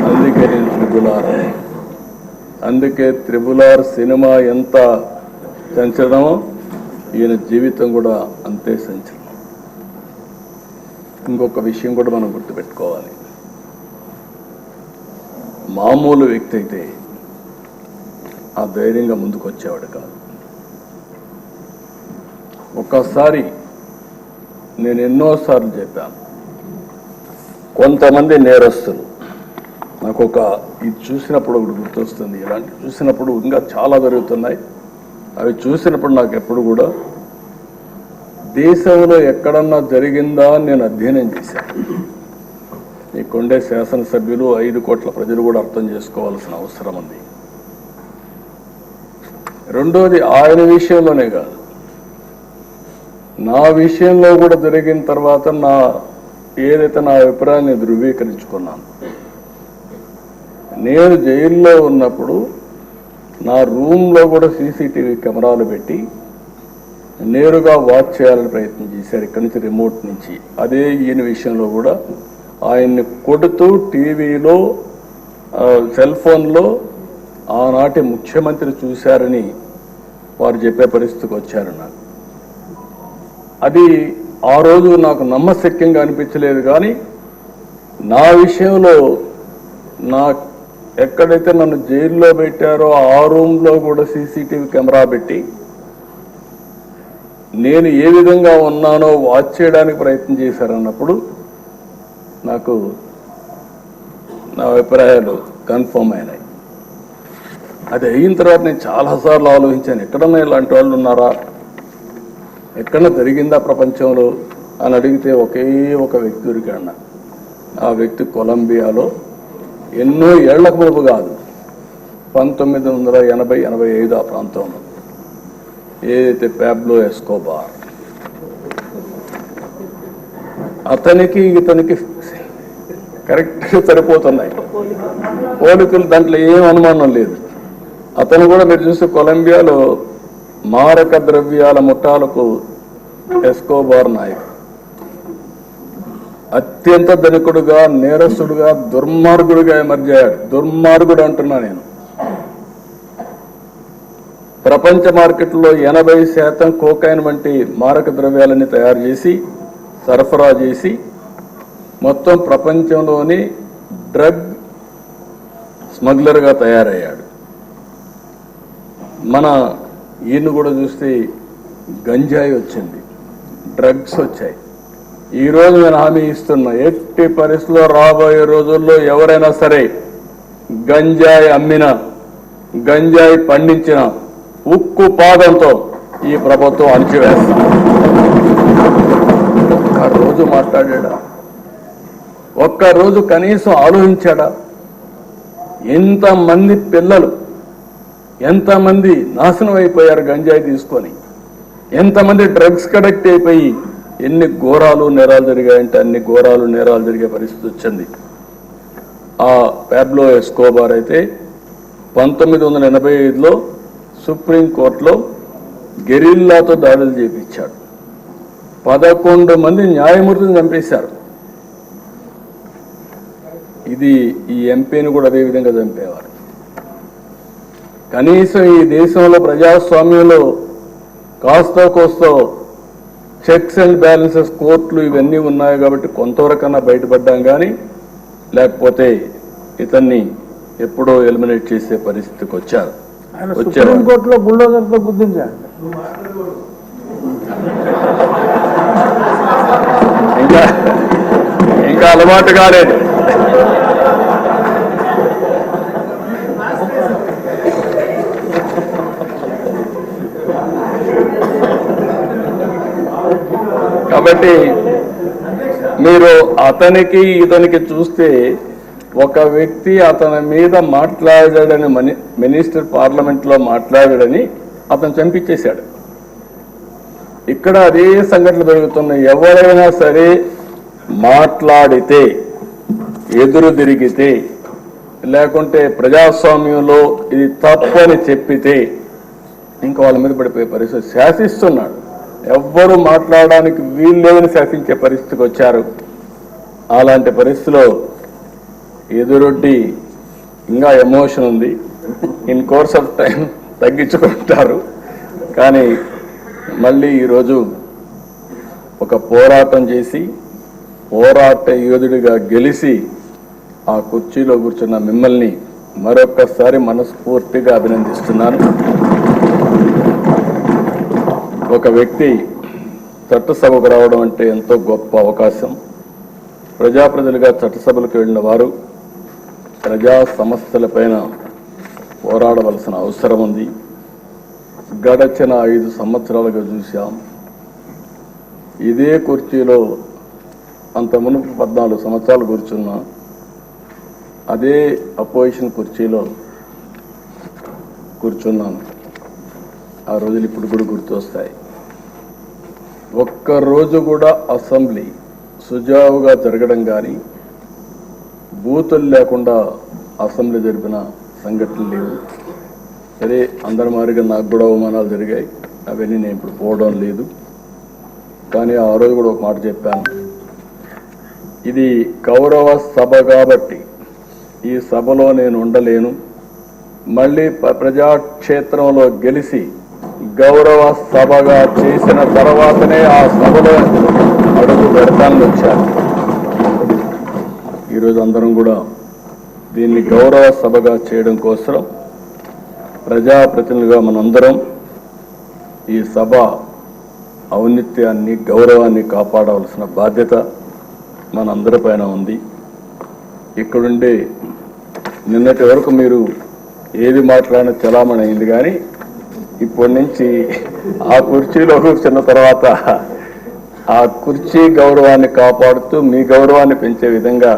అందుకే నేను త్రిబులార్. అందుకే త్రిబులార్ సినిమా ఎంత సంచలనమో ఈయన జీవితం కూడా అంతే సంచలనం. ఇంకొక విషయం కూడా మనం గుర్తుపెట్టుకోవాలి. మామూలు వ్యక్తి అయితే ఆ ధైర్యంగా ముందుకు వచ్చేవాడు కాదు. ఒక్కసారి నేను ఎన్నోసార్లు చెప్పాను, కొంతమంది నేరస్తులు నాకు ఇది చూసినప్పుడు ఒకటి గుర్తొస్తుంది. ఇలాంటి చూసినప్పుడు ఇంకా చాలా జరుగుతున్నాయి. అవి చూసినప్పుడు నాకు ఎప్పుడు కూడా దేశంలో ఎక్కడన్నా జరిగిందా అని నేను అధ్యయనం చేశాను. ఈ కొండే శాసనసభ్యులు 5 కోట్ల ప్రజలు కూడా అర్థం చేసుకోవాల్సిన అవసరం ఉంది. రెండోది ఆయన విషయంలోనే కాదు, నా విషయంలో కూడా జరిగిన తర్వాత ఏదైతే నా అభిప్రాయాన్ని ధృవీకరించుకున్నాను. నేను జైల్లో ఉన్నప్పుడు నా రూమ్లో కూడా సీసీటీవీ కెమెరాలు పెట్టి నేరుగా వాచ్ చేయాలని ప్రయత్నం చేశారు ఇక్కడి నుంచి, రిమోట్ నుంచి. అదే ఈయన విషయంలో కూడా ఆయన్ని కొడుతూ టీవీలో సెల్ ఫోన్లో ఆనాటి ముఖ్యమంత్రి చూశారని వారు చెప్పే పరిస్థితికి వచ్చారు. నాకు అది ఆ రోజు నాకు నమ్మశక్యంగా అనిపించలేదు. కానీ నా విషయంలో ఎక్కడైతే నన్ను జైల్లో పెట్టారో ఆ రూమ్లో కూడా సీసీటీవీ కెమెరా పెట్టి నేను ఏ విధంగా ఉన్నానో వాచ్ చేయడానికి ప్రయత్నం చేశారన్నప్పుడు నాకు నా అభిప్రాయాలు కన్ఫర్మ్ అయినాయి. అది అయిన తర్వాత నేను చాలాసార్లు ఆలోచించాను, ఎక్కడన్నా ఇలాంటి వాళ్ళు ఉన్నారా, ఎక్కడన్నా జరిగిందా ప్రపంచంలో అని అడిగితే ఒకే ఒక వ్యక్తి దొరికాడు. ఆ వ్యక్తి కొలంబియాలో ఎన్నో ఏళ్లకు మునుపు కాదు, 1980-85 ఆ ప్రాంతంలో ఏదైతే పాబ్లో ఎస్కోబార్, అతనికి ఇతనికి కరెక్ట్గా సరిపోతున్నాయి పోలికలు, దాంట్లో ఏం అనుమానం లేదు. అతను కూడా మీరు చూస్తే కొలంబియాలో మారక ద్రవ్యాల ముఠాలకు ఎస్కోబార్ నాయకుడు. అత్యంత ధనికుడుగా, నేరస్తుడుగా, దుర్మార్గుడుగా ఎమర్జయ్యాడు. దుర్మార్గుడు అంటున్నా నేను. ప్రపంచ మార్కెట్లో 80% కోకైన్ వంటి మారక ద్రవ్యాలని తయారు చేసి సరఫరా చేసి మొత్తం ప్రపంచంలోని డ్రగ్ స్మగ్లర్గా తయారయ్యాడు. మన ఈయన్ని కూడా చూస్తే గంజాయి వచ్చింది, డ్రగ్స్ వచ్చాయి. ఈరోజు నేను హామీ ఇస్తున్నా, ఎట్టి పరిస్థితుల్లో రాబోయే రోజుల్లో ఎవరైనా సరే గంజాయి అమ్మినా, గంజాయి పండించిన ఉక్కు పాదంతో ఈ ప్రభుత్వం అణిచివేస్తుంది. ఒక్కరోజు మాట్లాడా? ఒక్కరోజు కనీసం ఆలోచించాడా? ఎంతమంది పిల్లలు, ఎంతమంది నాశనం అయిపోయారు గంజాయి తీసుకొని, ఎంతమంది డ్రగ్స్ కడెక్ట్ అయిపోయి ఎన్ని ఘోరాలు నేరాలు జరిగాయంటే అన్ని ఘోరాలు నేరాలు జరిగే పరిస్థితి వచ్చింది. ఆ పాబ్లో ఎస్కోబార్ అయితే 1985లో సుప్రీంకోర్టులో గెరిల్లాతో దాడులు చేయించాడు. 11 మంది న్యాయమూర్తిని చంపేశారు. ఈ ఎంపీని కూడా అదే విధంగా చంపేవారు. కనీసం ఈ దేశంలో ప్రజాస్వామ్యంలో కాస్తో కోస్తో చెక్స్ అండ్ బ్యాలెన్సెస్, కోర్టులు ఇవన్నీ ఉన్నాయి కాబట్టి కొంతవరకన్నా బయటపడ్డాం. కానీ లేకపోతే ఇతన్ని ఎప్పుడో ఎలిమినేట్ చేసే పరిస్థితికి వచ్చారు. సుప్రీంకోర్టులో బుల్డోజర్తో గుర్తించారు. ఇంకా అలవాటు కాలేదు. కాబట్టి మీరు అతనికి ఇతనికి చూస్తే ఒక వ్యక్తి అతని మీద మాట్లాడాడని, మినిస్టర్ పార్లమెంట్లో మాట్లాడాడని అతను చంపించేశాడు. ఇక్కడ అదే సంఘటనలు జరుగుతున్నాయి. ఎవరైనా సరే మాట్లాడితే, ఎదురు తిరిగితే, లేకుంటే ప్రజాస్వామ్యంలో ఇది తప్పని చెప్పితే ఇంకా వాళ్ళ మీద పడిపోయే పరిస్థితి. శాసిస్తున్నాడు, ఎవ్వరూ మాట్లాడడానికి వీల్లేదని శాసించే పరిస్థితికి వచ్చారు. అలాంటి పరిస్థితిలో ఎదురొడ్డి ఇంకా ఎమోషన్ ఉంది. ఇన్ కోర్స్ ఆఫ్ టైం తగ్గించుకుంటారు. కానీ మళ్ళీ ఈరోజు ఒక పోరాటం చేసి పోరాట యోధుడిగా గెలిచి ఆ కుర్చీలో కూర్చున్న మిమ్మల్ని మరొక్కసారి మనస్ఫూర్తిగా అభినందిస్తున్నాను. ఒక వ్యక్తి చట్టసభకు రావడం అంటే ఎంతో గొప్ప అవకాశం. ప్రజాప్రతినిధులుగా చట్టసభలకు వెళ్ళిన వారు ప్రజా సమస్యలపైన పోరాడవలసిన అవసరం ఉంది. గడచిన 5 సంవత్సరాలుగా చూశాం. ఇదే కుర్చీలో అంత మునుపు 14 సంవత్సరాలు కూర్చున్నా అదే అపోజిషన్ కుర్చీలో కూర్చున్నాను. ఆ రోజులు ఇప్పుడు కూడా గుర్తొస్తాయి. ఒక్కరోజు కూడా అసెంబ్లీ సుజావుగా జరగడం కానీ బూతులు లేకుండా అసెంబ్లీ జరిపిన సంఘటనలు లేవు. సరే, అందరి మాదిరిగా నాకు కూడా అవమానాలు జరిగాయి. అవన్నీ నేను ఇప్పుడు పోవడం లేదు. కానీ ఆ రోజు కూడా ఒక మాట చెప్పాను, ఇది గౌరవ సభ కాబట్టి ఈ సభలో నేను ఉండలేను. మళ్ళీ ప్రజాక్షేత్రంలో గెలిచి గౌరవ సభగా చేసిన తర్వాతనే ఆ సభలో అడుగు పెడతానని వచ్చాను. ఈరోజు అందరం కూడా దీన్ని గౌరవ సభగా చేయడం కోసం ప్రజాప్రతినిధులుగా మనందరం ఈ సభ ఔన్నత్యాన్ని గౌరవాన్ని కాపాడవలసిన బాధ్యత మనందరిపైన ఉంది. ఇక్కడుండే నిన్నటి వరకు మీరు ఏది మాట్లాడిన చలామణి అయింది. కానీ ఇప్పటి నుంచి ఆ కుర్చీలో కూర్చున్న తర్వాత ఆ కుర్చీ గౌరవాన్ని కాపాడుతూ మీ గౌరవాన్ని పెంచే విధంగా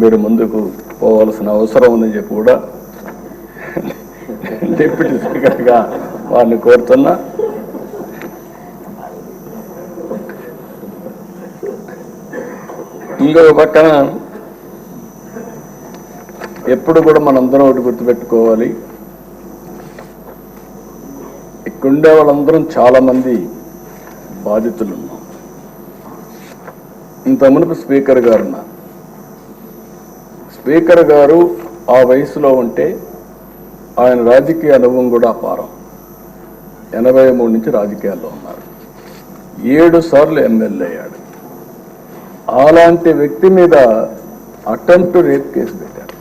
మీరు ముందుకు పోవాల్సిన అవసరం ఉందని చెప్పి కూడా డిప్యూటీ స్పీకర్గా వారిని కోరుతున్నా. ఇంకొక పక్కన ఎప్పుడు కూడా మనందరం ఒకటి గుర్తుపెట్టుకోవాలి, ఇక్కడుండే వాళ్ళందరం చాలా మంది బాధితులు ఉన్నాం. ఇంత మునుపు స్పీకర్ గారు ఉన్నారు. స్పీకర్ గారు ఆ వయసులో ఉంటే ఆయన రాజకీయ అనుభవం కూడా అపారం. 83 నుంచి రాజకీయాల్లో ఉన్నారు. 7 సార్లు ఎమ్మెల్యే అయ్యాడు. అలాంటి వ్యక్తి మీద అటెంప్ట్ రేప్ కేసు పెట్టారు.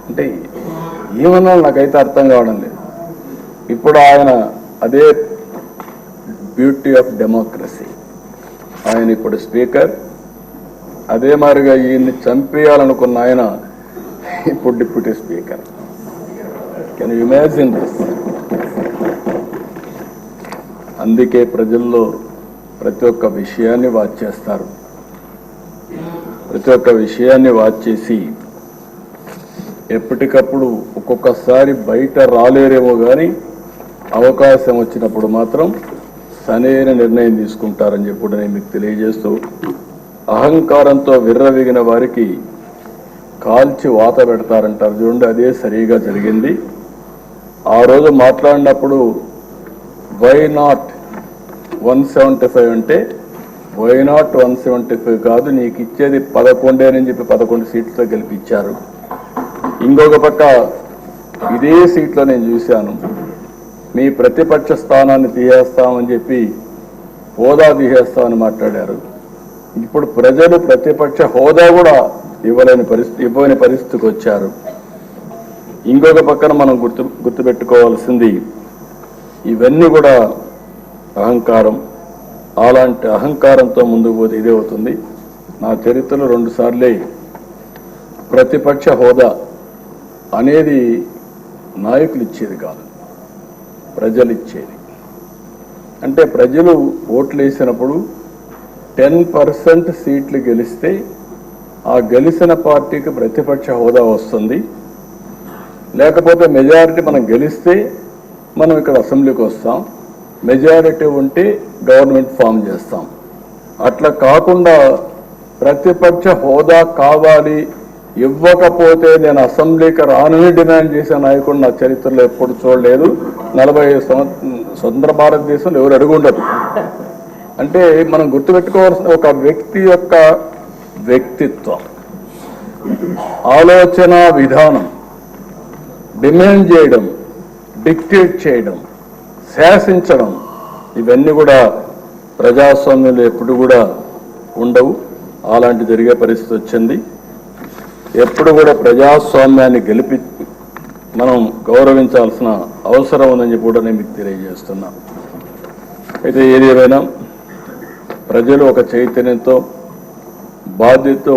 అంటే ఏమన్నా నాకైతే అర్థం కావడం లేదు. ఇప్పుడు ఆయన అదే బ్యూటీ ఆఫ్ డెమోక్రసీ, ఆయన ఇప్పుడు స్పీకర్. అదే మాదిరిగా ఈయన్ని చంపేయాలనుకున్న ఆయన ఇప్పుడు deputy speaker. Can you imagine this? అందుకే ప్రజల్లో ప్రతి ఒక్క విషయాన్ని వాచ్ చేస్తారు. ప్రతి ఒక్క విషయాన్ని వాచ్ చేసి ఎప్పటికప్పుడు ఒక్కొక్కసారి బయట రాలేరేమో కానీ అవకాశం వచ్చినప్పుడు మాత్రం సరైన నిర్ణయం తీసుకుంటారని చెప్పి నేను మీకు తెలియజేస్తూ, అహంకారంతో విర్రవీగిన వారికి కాల్చి వాత పెడతారంటారు చూడండి, అదే సరిగా జరిగింది. ఆ రోజు మాట్లాడినప్పుడు వై నాట్ 175 అంటే వై నాట్ 175 కాదు, నీకు ఇచ్చేది 11 అని చెప్పి 11 సీట్లతో గెలిపించారు. ఇంకొక పక్క ఇదే సీట్లో నేను చూశాను, మీ ప్రతిపక్ష స్థానాన్ని తీసేస్తామని చెప్పి హోదా తీసేస్తామని మాట్లాడారు. ఇప్పుడు ప్రజలు ప్రతిపక్ష హోదా కూడా ఇవ్వని పరిస్థితికి వచ్చారు. ఇంకొక పక్కన మనం గుర్తుపెట్టుకోవాల్సింది, ఇవన్నీ కూడా అహంకారం. అలాంటి అహంకారంతో ముందుకు పోతే ఇదే అవుతుంది. నా చరిత్రలో 2 సార్లే ప్రతిపక్ష హోదా అనేది నాయకులు ఇచ్చేది కాదు, ప్రజలు ఇచ్చేది. అంటే ప్రజలు ఓట్లు వేసినప్పుడు 10% సీట్లు గెలిస్తే ఆ గెలిచిన పార్టీకి ప్రతిపక్ష హోదా వస్తుంది. లేకపోతే మెజారిటీ మనం గెలిస్తే మనం ఇక్కడ అసెంబ్లీకి వస్తాం, మెజారిటీ ఉంటే గవర్నమెంట్ ఫామ్ చేస్తాం. అట్లా కాకుండా ప్రతిపక్ష హోదా కావాలి, ఇవ్వకపోతే నేను అసెంబ్లీకి రానని డిమాండ్ చేసే నాయకుడు నా చరిత్రలో ఎప్పుడు చూడలేదు. 45 స్వతంత్ర భారతదేశంలో ఎవరు అడుగుండదు. అంటే మనం గుర్తుపెట్టుకోవాల్సిన ఒక వ్యక్తి యొక్క వ్యక్తిత్వం, ఆలోచన విధానం, డిమాండ్ చేయడం, డిక్టేట్ చేయడం, శాసించడం, ఇవన్నీ కూడా ప్రజాస్వామ్యంలో ఎప్పుడు కూడా ఉండవు. అలాంటి జరిగే పరిస్థితి వచ్చింది. ఎప్పుడు కూడా ప్రజాస్వామ్యాన్ని గెలిపి మనం గౌరవించాల్సిన అవసరం ఉందని చెప్పి కూడా నేను మీకు తెలియజేస్తున్నా. అయితే ఏది ఏమైనా ప్రజలు ఒక చైతన్యంతో బాధ్యతతో